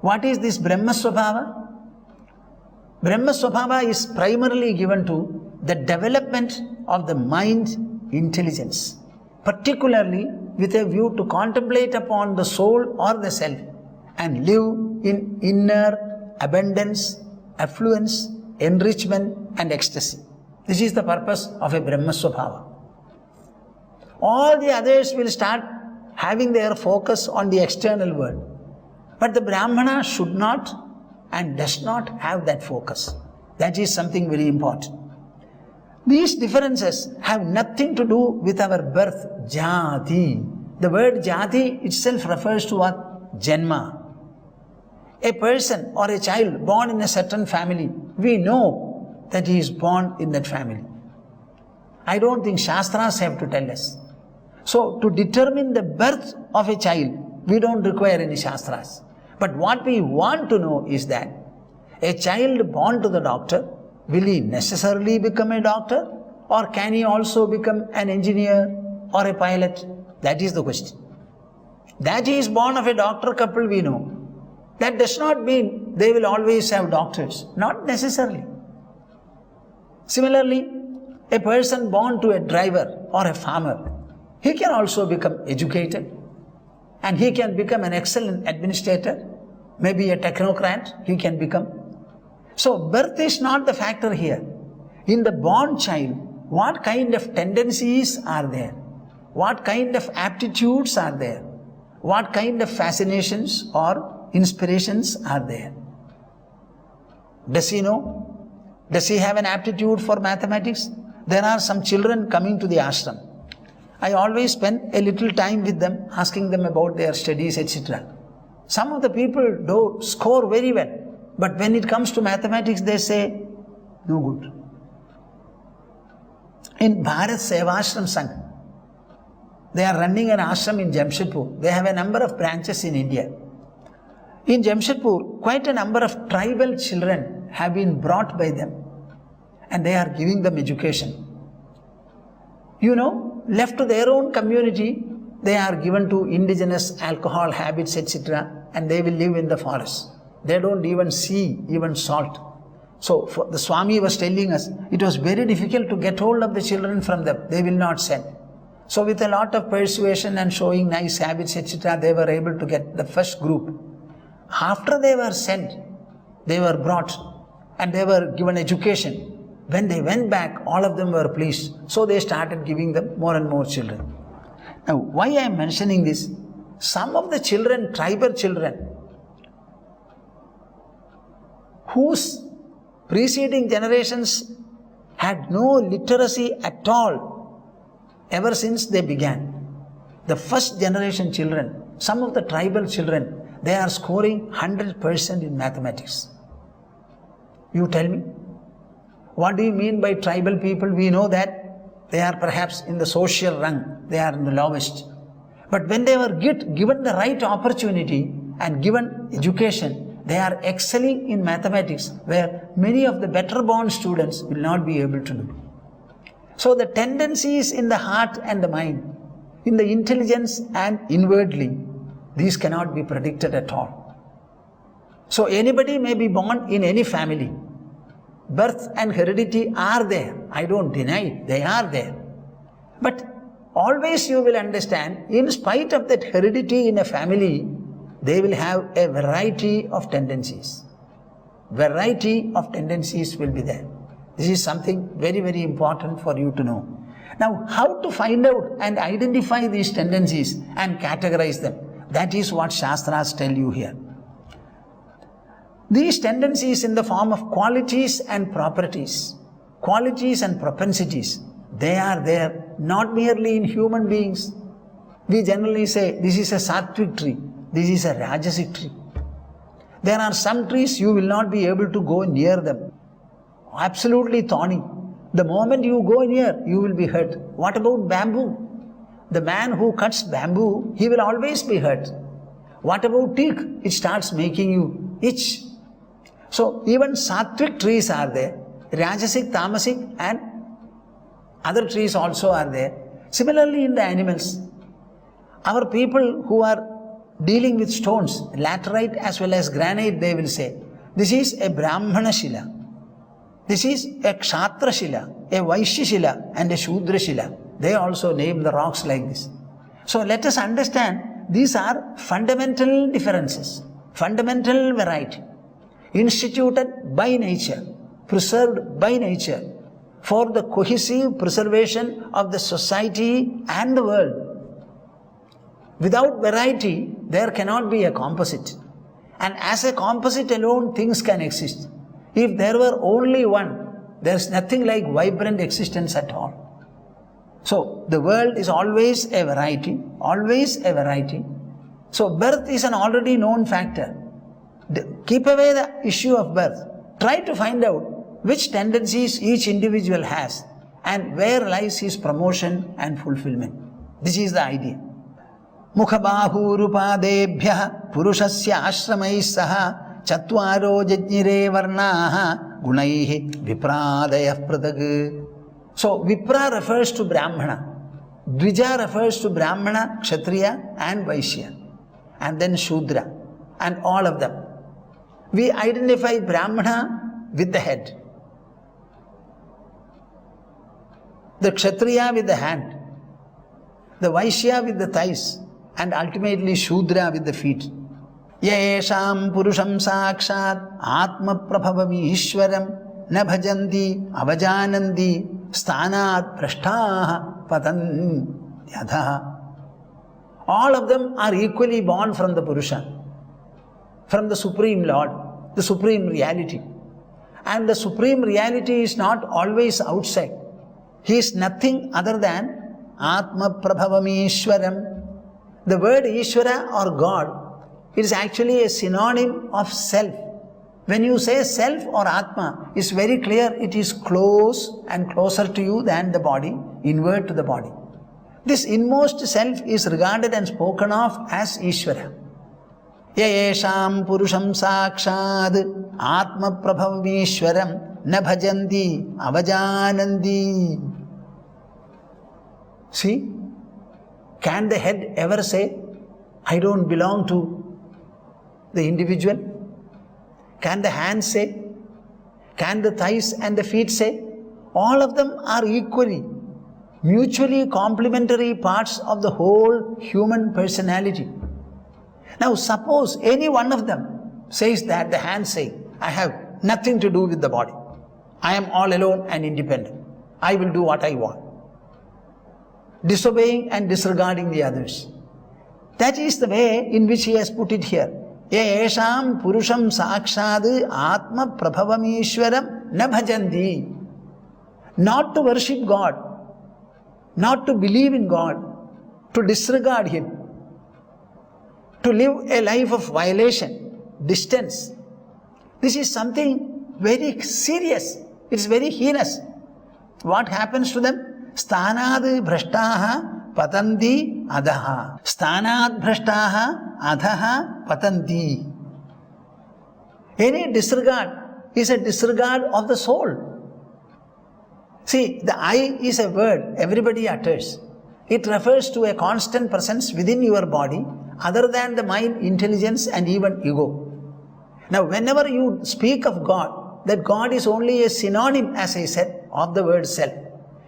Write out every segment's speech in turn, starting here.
What is this Brahma Swabhava? Brahma Swabhava is primarily given to the development of the mind intelligence, particularly with a view to contemplate upon the soul or the self and live in inner abundance, affluence, enrichment and ecstasy. This is the purpose of a Brahma Swabhava. All the others will start having their focus on the external world. But the Brahmana should not and does not have that focus. That is something very important. These differences have nothing to do with our birth, jati. The word jati itself refers to what? Janma. A person or a child born in a certain family, we know that he is born in that family. I don't think Shastras have to tell us. So, to determine the birth of a child, we don't require any Shastras. But what we want to know is that a child born to the doctor, will he necessarily become a doctor? Or can he also become an engineer or a pilot? That is the question. That he is born of a doctor couple, we know. That does not mean they will always have doctors. Not necessarily. Similarly, a person born to a driver or a farmer, he can also become educated and he can become an excellent administrator, maybe a technocrat he can become. So birth is not the factor here. In the born child, what kind of tendencies are there? What kind of aptitudes are there? What kind of fascinations or inspirations are there? Does he know? Does he have an aptitude for mathematics? There are some children coming to the ashram. I always spend a little time with them, asking them about their studies, etc. Some of the people do score very well, but when it comes to mathematics, they say, no good. In Bharat Sevashram Sangh, they are running an ashram in Jamshedpur. They have a number of branches in India. In Jamshedpur, quite a number of tribal children have been brought by them, and they are giving them education. You know, left to their own community, they are given to indigenous alcohol habits, etc., and they will live in the forest. They don't even see even salt. So the Swami was telling us, it was very difficult to get hold of the children from them. They will not send. So with a lot of persuasion and showing nice habits, etc., they were able to get the first group. After they were sent, they were brought and they were given education. When they went back, all of them were pleased. So they started giving them more and more children. Now, why I am mentioning this? Some of the children, tribal children, whose preceding generations had no literacy at all ever since they began. The first generation children, some of the tribal children, they are scoring 100% in mathematics. You tell me, what do you mean by tribal people? We know that they are perhaps in the social rung, they are in the lowest. But when they were given the right opportunity and given education, they are excelling in mathematics, where many of the better born students will not be able to do. So the tendencies in the heart and the mind, in the intelligence and inwardly, these cannot be predicted at all. So anybody may be born in any family. Birth and heredity are there. I don't deny it. They are there. But always you will understand, in spite of that heredity in a family, they will have a variety of tendencies. Variety of tendencies will be there. This is something very, very important for you to know. Now, how to find out and identify these tendencies and categorize them? That is what Shastras tell you here. These tendencies in the form of qualities and properties, qualities and propensities, they are there not merely in human beings. We generally say, this is a sattvic tree, this is a rajasic tree. There are some trees you will not be able to go near them. Absolutely thorny. The moment you go near, you will be hurt. What about bamboo? The man who cuts bamboo, he will always be hurt. What about teak? It starts making you itch. So even sattvic trees are there, rajasic, tamasic and other trees also are there. Similarly in the animals, our people who are dealing with stones, laterite as well as granite, they will say, this is a Brahmana Shila, this is a Kshatra Shila, a Vaishya Shila and a Shudra Shila. They also name the rocks like this. So let us understand these are fundamental differences, fundamental variety, instituted by nature, preserved by nature for the cohesive preservation of the society and the world. Without variety, there cannot be a composite. And as a composite alone, things can exist. If there were only one, there is nothing like vibrant existence at all. So, the world is always a variety, always a variety. So, birth is an already known factor. Keep away the issue of birth. Try to find out which tendencies each individual has and where lies his promotion and fulfillment. This is the idea. Mukhabahurupādebhyah purushasya ashramais saha chatvaro jajnire varnaha gunaihi vipradayah pradag. So, Vipra refers to Brahmana, Dvija refers to Brahmana, Kshatriya and Vaishya, and then Shudra, and all of them. We identify Brahmana with the head, the Kshatriya with the hand, the Vaishya with the thighs, and ultimately Shudra with the feet. Yesham Purusham Sakshat Atma Prabhavami Ishwaram Na Bhajanti Avajanandi Sthanat Prashtaha Patan Yadha. All of them are equally born from the Purusha, from the Supreme Lord, the Supreme Reality. And the Supreme Reality is not always outside. He is nothing other than Atma Prabhavami Ishwaram. The word Ishvara or God, it is actually a synonym of self. When you say self or Atma, it's very clear it is close and closer to you than the body, inward to the body. This inmost self is regarded and spoken of as Ishvara. Yesham Purusham Sakshad Atma Prabhavishwaram Na Bhajanti Avajanandi. See, can the head ever say, I don't belong to the individual? Can the hands say? Can the thighs and the feet say? All of them are equally, mutually complementary parts of the whole human personality. Now suppose any one of them says that the hands say, I have nothing to do with the body. I am all alone and independent. I will do what I want. Disobeying and disregarding the others. That is the way in which he has put it here. Yesham Purusham Sakshad Atma Prabhavamishwaram Na Bhajanti. Not to worship God, not to believe in God, to disregard Him, to live a life of violation, distance. This is something very serious. It's very heinous. What happens to them? Sthanad bhrashtaha patanti adaha. Sthanad bhrashtaha adaha patanti. Any disregard is a disregard of the soul. See, the I is a word everybody utters. It refers to a constant presence within your body other than the mind, intelligence and even ego. Now, whenever you speak of God, that God is only a synonym, as I said, of the word self.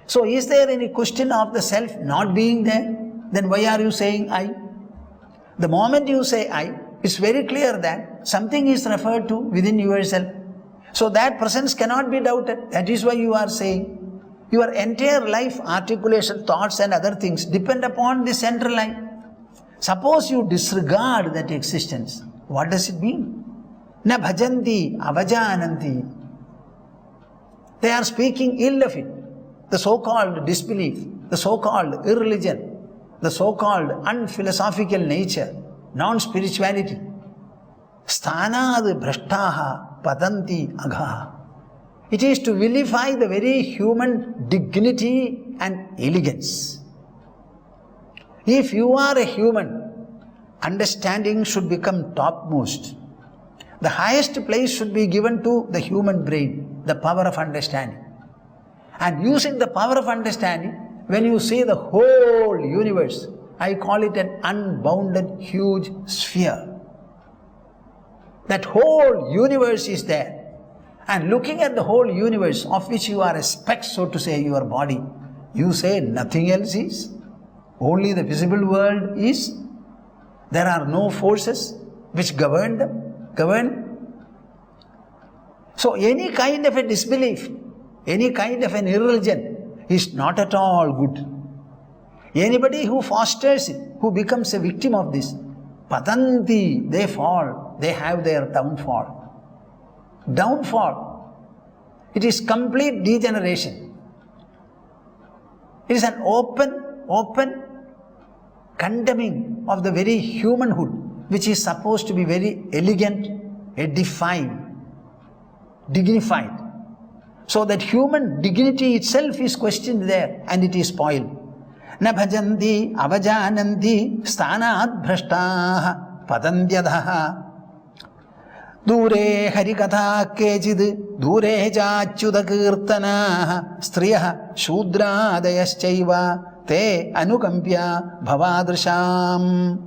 So, is there any question of the self not being there? Then why are you saying I? The moment you say I, it's very clear that something is referred to within yourself. So, that presence cannot be doubted. That is why you are saying. Your entire life, articulation, thoughts and other things depend upon the central line. Suppose you disregard that existence, what does it mean? Na bhajanti avajananti. They are speaking ill of it. The so-called disbelief, the so-called irreligion, the so-called unphilosophical nature, non-spirituality. Sthanad bhrashtaha patanti agha. It is to vilify the very human dignity and elegance. If you are a human, understanding should become topmost. The highest place should be given to the human brain, the power of understanding. And using the power of understanding, when you see the whole universe I call it an unbounded huge sphere. That whole universe is there. And looking at the whole universe, of which you are a speck, so to say, your body, you say nothing else is. Only the visible world is. There are no forces which govern them. So any kind of a disbelief, any kind of an irreligion is not at all good. Anybody who fosters it, who becomes a victim of this, patanti, they fall, they have their downfall. It is complete degeneration. It is an open condemning of the very humanhood, which is supposed to be very elegant, edifying, dignified. So that human dignity itself is questioned there and it is spoiled. Na bhajanti avajananti sthanat bhrashtaha padantyadaha Dure harikatha kechid dure jachyuta kirtanaha striyah shudradayashchaiva te anukampya bhavadrisham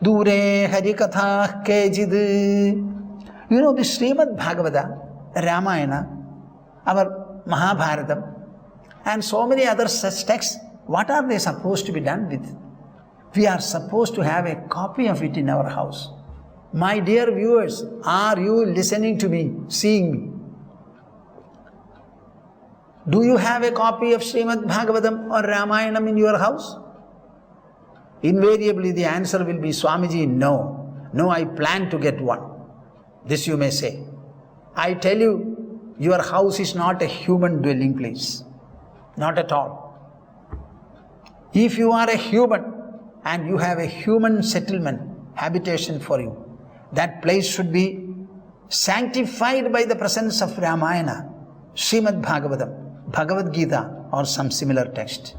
Dure harikatha kechid. You know the Srimad Bhagavata, Ramayana, our Mahabharatam, and so many other such texts, what are they supposed to be done with? We are supposed to have a copy of it in our house. My dear viewers, are you listening to me, seeing me? Do you have a copy of Srimad Bhagavatam or Ramayanam in your house? Invariably the answer will be, Swamiji, no. No, I plan to get one. This you may say. I tell you, your house is not a human dwelling place. Not at all. If you are a human and you have a human settlement, habitation for you, that place should be sanctified by the presence of Ramayana, Srimad Bhagavatam, Bhagavad Gita or some similar text.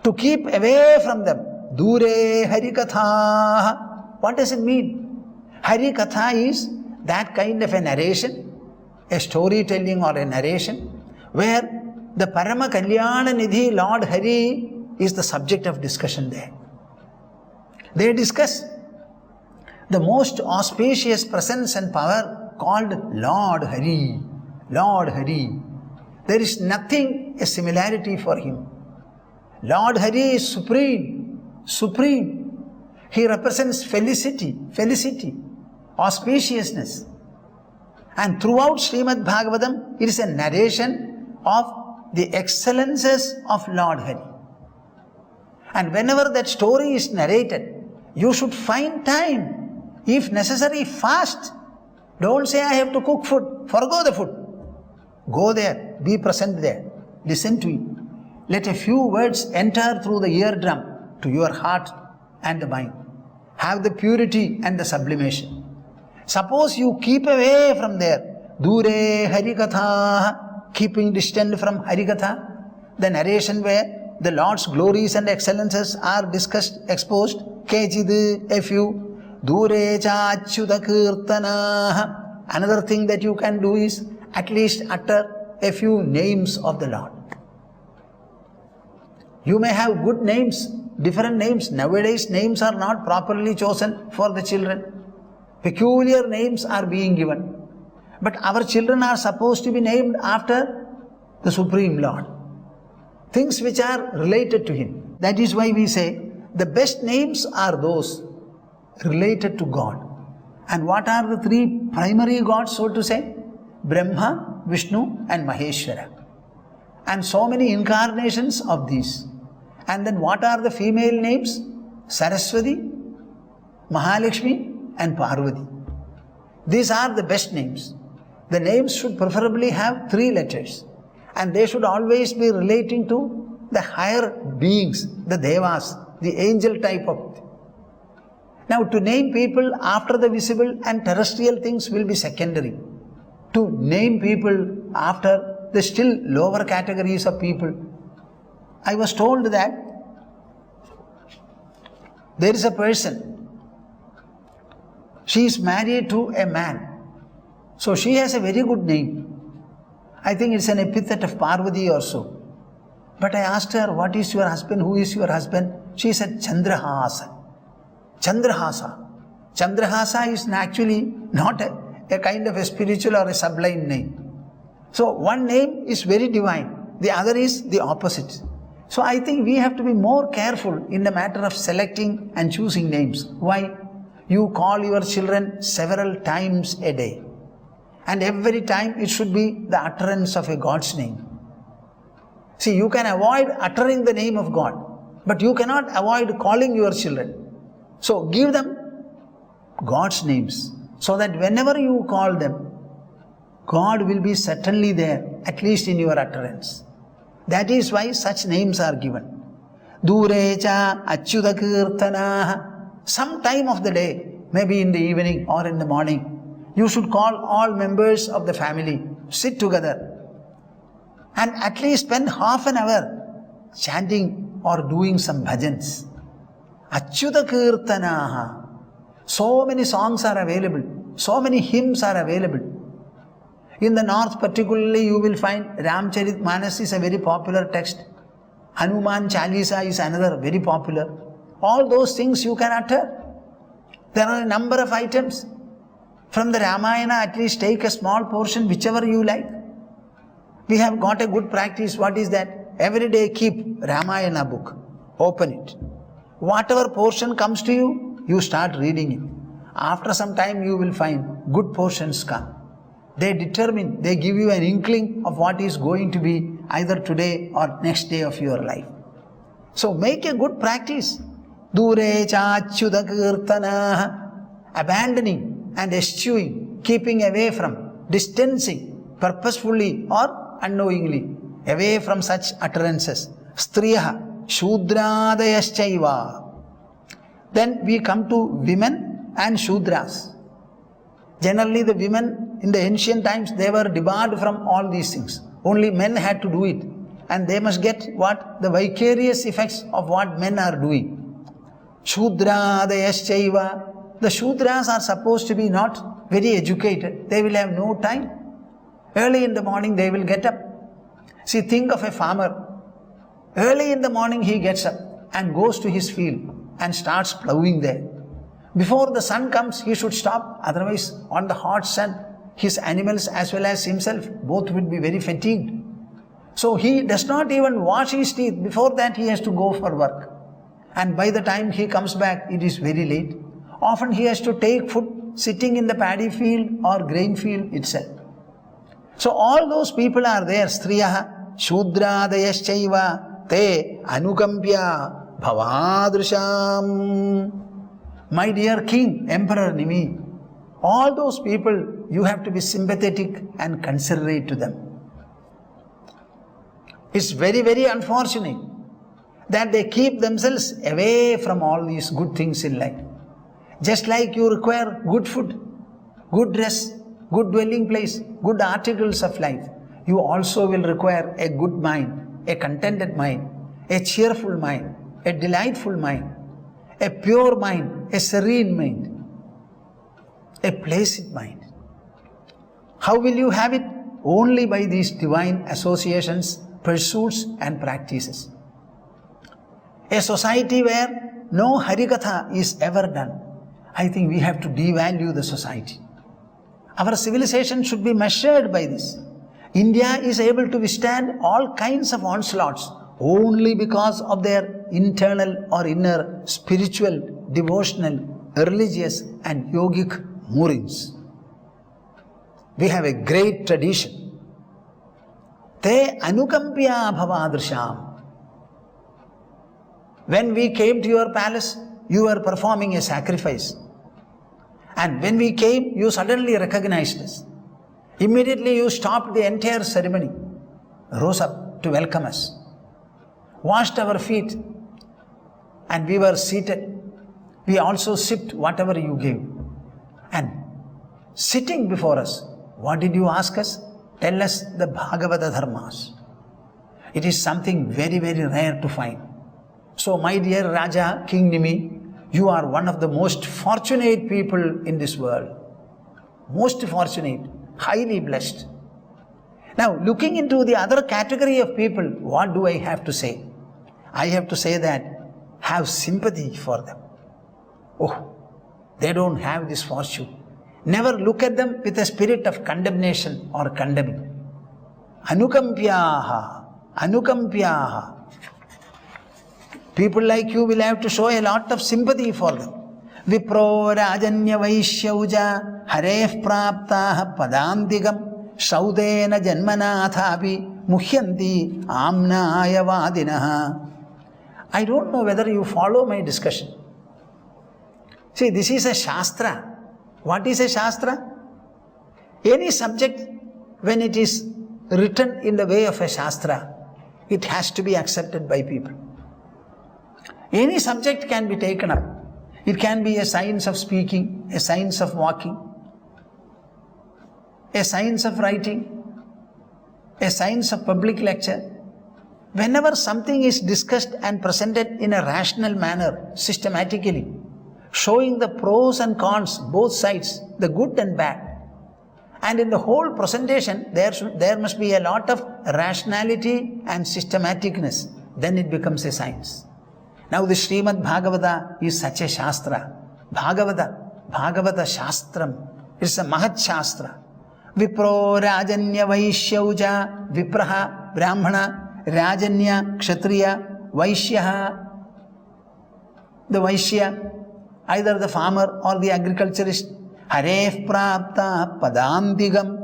To keep away from them, Dure Harikatha. What does it mean? Harikatha is that kind of a narration, a storytelling or a narration, where the Parama Kalyana Nidhi, Lord Hari, is the subject of discussion there. They discuss the most auspicious presence and power called Lord Hari. Lord Hari. There is nothing a similarity for him. Lord Hari is supreme. He represents felicity, auspiciousness. And throughout Srimad Bhagavatam, it is a narration of the excellences of Lord Hari. And whenever that story is narrated, you should find time. If necessary, fast. Don't say, I have to cook food. Forgo the food. Go there. Be present there. Listen to it. Let a few words enter through the eardrum to your heart and the mind. Have the purity and the sublimation. Suppose you keep away from there. Dure Harikatha. Keeping distant from Harikatha. The narration where the Lord's glories and excellences are discussed, exposed. Kechid, a few. Dure Jachyuta Kirtanaha. Another thing that you can do is at least utter a few names of the Lord. You may have good names, different names. Nowadays, names are not properly chosen for the children. Peculiar names are being given. But our children are supposed to be named after the Supreme Lord. Things which are related to Him. That is why we say the best names are those related to God. And what are the three primary gods, so to say? Brahma, Vishnu and Maheshwara. And so many incarnations of these. And then what are the female names? Saraswati, Mahalakshmi and Parvati. These are the best names. The names should preferably have 3 letters. And they should always be relating to the higher beings, the Devas, the angel type of. Now to name people after the visible and terrestrial things will be secondary. To name people after the still lower categories of people. I was told that there is a person, she is married to a man. So she has a very good name. I think it's an epithet of Parvati or so. But I asked her, what is your husband? Who is your husband? She said, Chandrahasa. Chandrahasa. Chandrahasa is actually not a kind of a spiritual or a sublime name. So one name is very divine. The other is the opposite. So I think we have to be more careful in the matter of selecting and choosing names. Why? You call your children several times a day. And every time it should be the utterance of a God's name. See, you can avoid uttering the name of God, but you cannot avoid calling your children. So give them God's names, so that whenever you call them, God will be certainly there, at least in your utterance. That is why such names are given. Durecha Achyuta Kirtanaha. Some time of the day, maybe in the evening or in the morning, you should call all members of the family, sit together, and at least spend half an hour chanting or doing some bhajans. Achyuta Kirtanaha. So many songs are available, so many hymns are available. In the north particularly, you will find Ramcharitmanas is a very popular text. Hanuman Chalisa is another very popular. All those things you can utter. There are a number of items. From the Ramayana, at least take a small portion, whichever you like. We have got a good practice. What is that? Every day keep Ramayana book. Open it. Whatever portion comes to you, you start reading it. After some time you will find good portions come. They determine, they give you an inkling of what is going to be either today or next day of your life. So make a good practice. Dure Chachyuta Kirtana. Abandoning and eschewing, keeping away from, distancing, purposefully or unknowingly, away from such utterances. Striyaha Shudradayashchaiva. Then we come to women and Shudras. Generally the women in the ancient times, they were debarred from all these things. Only men had to do it. And they must get what? The vicarious effects of what men are doing. Shudradayashchaiva. The Shudras are supposed to be not very educated. They will have no time. Early in the morning they will get up. See, think of a farmer. Early in the morning he gets up and goes to his field and starts ploughing there. Before the sun comes, he should stop. Otherwise, on the hot sun, his animals as well as himself, both will be very fatigued. So he does not even wash his teeth. Before that, he has to go for work. And by the time he comes back, it is very late. Often he has to take food sitting in the paddy field or grain field itself. So all those people are there. Striyaha Shudradayashchaiva te anukampya bhavadrisham. My dear King, Emperor Nimi, all those people, you have to be sympathetic and considerate to them. It's very, very unfortunate that they keep themselves away from all these good things in life. Just like you require good food, good dress, good dwelling place, good articles of life, you also will require a good mind, a contented mind, a cheerful mind, a delightful mind, a pure mind, a serene mind, a placid mind. How will you have it? Only by these divine associations, pursuits and practices. A society where no Harikatha is ever done, I think we have to devalue the society. Our civilization should be measured by this. India is able to withstand all kinds of onslaughts only because of their internal or inner spiritual, devotional, religious and yogic moorings. We have a great tradition. Te anukampya bhavadrisham. When we came to your palace, you were performing a sacrifice. And when we came, you suddenly recognized us. Immediately you stopped the entire ceremony, rose up to welcome us, washed our feet, and we were seated. We also sipped whatever you gave. And sitting before us, what did you ask us? Tell us the Bhagavata Dharmas. It is something very, very rare to find. So my dear Raja, King Nimi, you are one of the most fortunate people in this world. Most fortunate, highly blessed. Now, looking into the other category of people, what do I have to say? I have to say that have sympathy for them. Oh, they don't have this fortune. Never look at them with a spirit of condemnation or condemning. Anukampyaha. People like you will have to show a lot of sympathy for them. Vipro rajanya vaishyauja hareh praptaha padantigam shaudena janmanathapi muhyanti amnayavadinaha. I don't know whether you follow my discussion. See, this is a Shastra. What is a Shastra? Any subject, when it is written in the way of a Shastra, it has to be accepted by people. Any subject can be taken up. It can be a science of speaking, a science of walking, a science of writing, a science of public lecture. Whenever something is discussed and presented in a rational manner, systematically, showing the pros and cons, both sides, the good and bad, and in the whole presentation, there must be a lot of rationality and systematicness, then it becomes a science. Now the Srimad Bhagavata is such a Shastra. Bhagavata Shastram. It's a Mahat Shastra. Vipro Rajanya Vaishyauja. Vipraha, Brahmana, Rajanya, Kshatriya, Vaishyaha. The Vaishya, either the farmer or the agriculturist. Hareh Prapta Padantigam.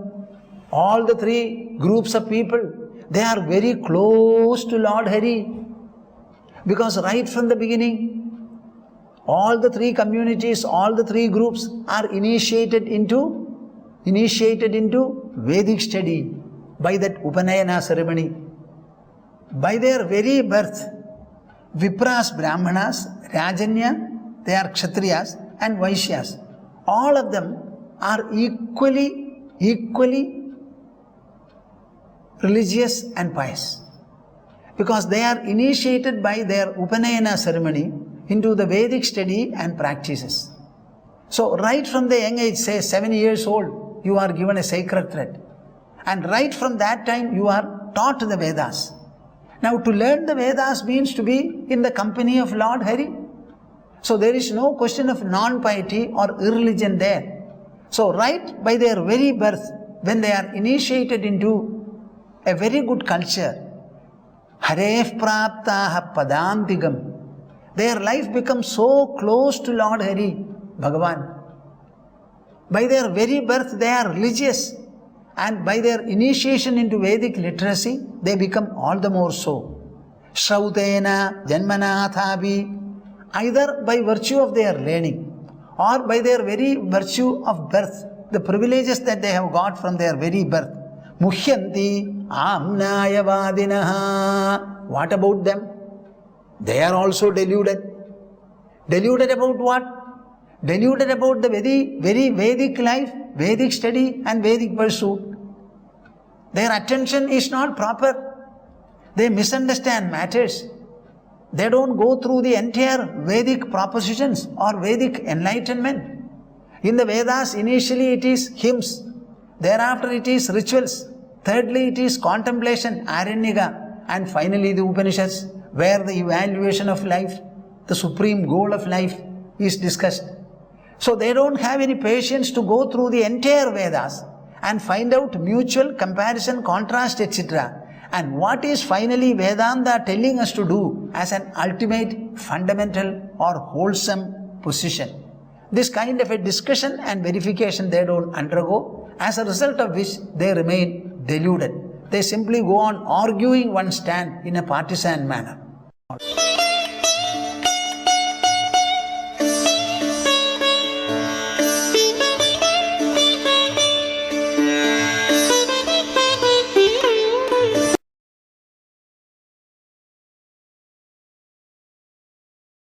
All the three groups of people, they are very close to Lord Hari. Because right from the beginning, all the three communities, all the three groups are initiated into Vedic study by that Upanayana ceremony. By their very birth, Vipras, Brahmanas, Rajanya, they are Kshatriyas, and Vaishyas. All of them are equally religious and pious. Because they are initiated by their Upanayana ceremony into the Vedic study and practices. So right from the young age, say 7 years old, you are given a sacred thread. And right from that time, you are taught the Vedas. Now to learn the Vedas means to be in the company of Lord Hari. So there is no question of non-piety or irreligion there. So right by their very birth, when they are initiated into a very good culture, Hareh Praptaha Padantigam, their life becomes so close to Lord Hari, Bhagavan. By their very birth, they are religious. And by their initiation into Vedic literacy, they become all the more so. Shrautena Janmanathabi, either by virtue of their learning or by their very virtue of birth, the privileges that they have got from their very birth. Muhyanti amnayavadinaha. What about them? They are also deluded. Deluded about what? Deluded about the very Vedic life, Vedic study and Vedic pursuit. Their attention is not proper. They misunderstand matters. They don't go through the entire Vedic propositions or Vedic enlightenment. In the Vedas, initially it is hymns. Thereafter it is rituals. Thirdly, it is contemplation, Aranyaga. And finally the Upanishads, where the evaluation of life, the supreme goal of life is discussed. So they don't have any patience to go through the entire Vedas and find out mutual comparison, contrast, etc. And what is finally Vedanta telling us to do as an ultimate, fundamental or wholesome position. This kind of a discussion and verification they don't undergo, as a result of which they remain deluded. They simply go on arguing one stand in a partisan manner.